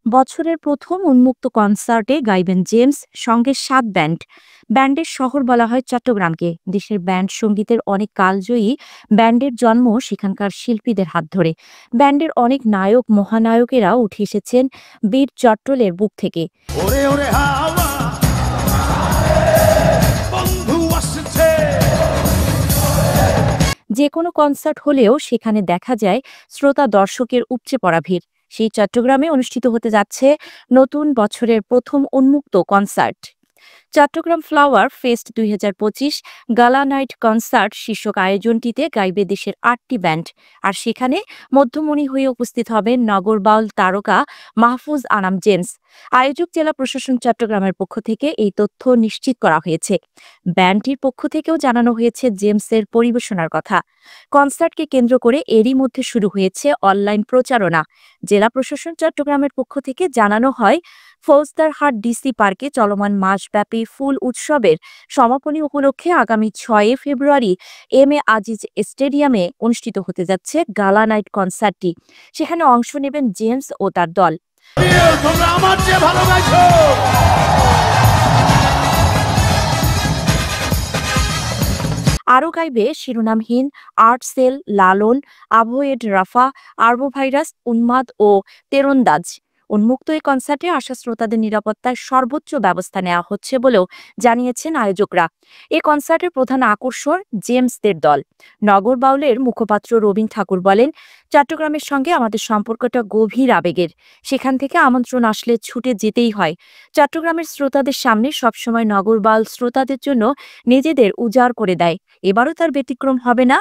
বছরের প্রথম উন্মুক্ত কনসার্টে গাইবেন জেমস, সঙ্গে ৭ ব্যান্ড। ব্যান্ডের শহর বলা হয় চট্টগ্রামকে। দেশের ব্যান্ড সঙ্গীতের অনেক কালজয়ী ব্যান্ডের জন্ম সেখানকার শিল্পীদের হাত ধরে। ব্যান্ডের অনেক নায়ক মহানায়কেরাও উঠে এসেছেন বীর চট্টলের বুক থেকে। ওরে ওরে হাওয়া বন্ধু আসছে। যে কোনো কনসার্ট হলেও সেখানে দেখা যায় শ্রোতা দর্শকের উপচে পড়া ভিড়। সেই চট্টগ্রামে অনুষ্ঠিত হতে যাচ্ছে নতুন বছরের প্রথম উন্মুক্ত কনসার্ট। চট্টগ্রাম ফ্লাওয়ার ফেস্ট ২০২৫ গালা নাইট কনসার্ট শীর্ষক আয়োজনটিতে গাইবে দেশের ৮টি ব্যান্ড। আর সেখানে মধ্যমণি হয়ে উপস্থিত হবেন নগরবাউল তারকা মাহফুজ আনাম জেমস। আয়োজক জেলা প্রশাসন চট্টগ্রামের পক্ষ থেকে এই তথ্য নিশ্চিত করা হয়েছে। ব্যান্ডটির পক্ষ থেকেও জানানো হয়েছে জেমসের পরিবেশনার কথা। কনসার্টকে কেন্দ্র করে এরই মধ্যে শুরু হয়েছে অনলাইন প্রচারণা। জেলা প্রশাসন চট্টগ্রামের পক্ষ থেকে জানানো হয়, ফৌজদারহাট ডিসি পার্কে চলমান মাসব্যাপী ফুল উৎসবের সমাপনী উপলক্ষে আগামী ৬ ফেব্রুয়ারি এম এ আজিজ স্টেডিয়ামে অনুষ্ঠিত হতে যাচ্ছে গালা নাইট কনসার্টটি। সেখানে অংশ নেবেন জেমস ও তার দল। তোমরা আমার চেয়ে ভালো গাইছো। আরও গাইবে শিরোনামহীন, আর্ট সেল, লালন, আবহেড রাফা, আরবোভাইরাস, উন্মাদ ও তেরন্দাজ। উন্মুক্ত এই কনসার্টে আসা শ্রোতাদের নিরাপত্তায় সর্বোচ্চ ব্যবস্থা নেওয়া হচ্ছে বলেও জানিয়েছেন আয়োজকরা। এই কনসার্টের প্রধান আকর্ষণ জেমসদের দল। নগর বাউলের মুখপাত্র রবীন ঠাকুর বলেন, চট্টগ্রামের সঙ্গে আমাদের সম্পর্কটা গভীর আবেগের। সেখান থেকে আমন্ত্রণ আসলে ছুটে যেতেই হয়। চট্টগ্রামের শ্রোতাদের সামনে সবসময় নগর বাউল শ্রোতাদের জন্য নিজেদের উজাড় করে দেয়। এবারও তার ব্যতিক্রম হবে না।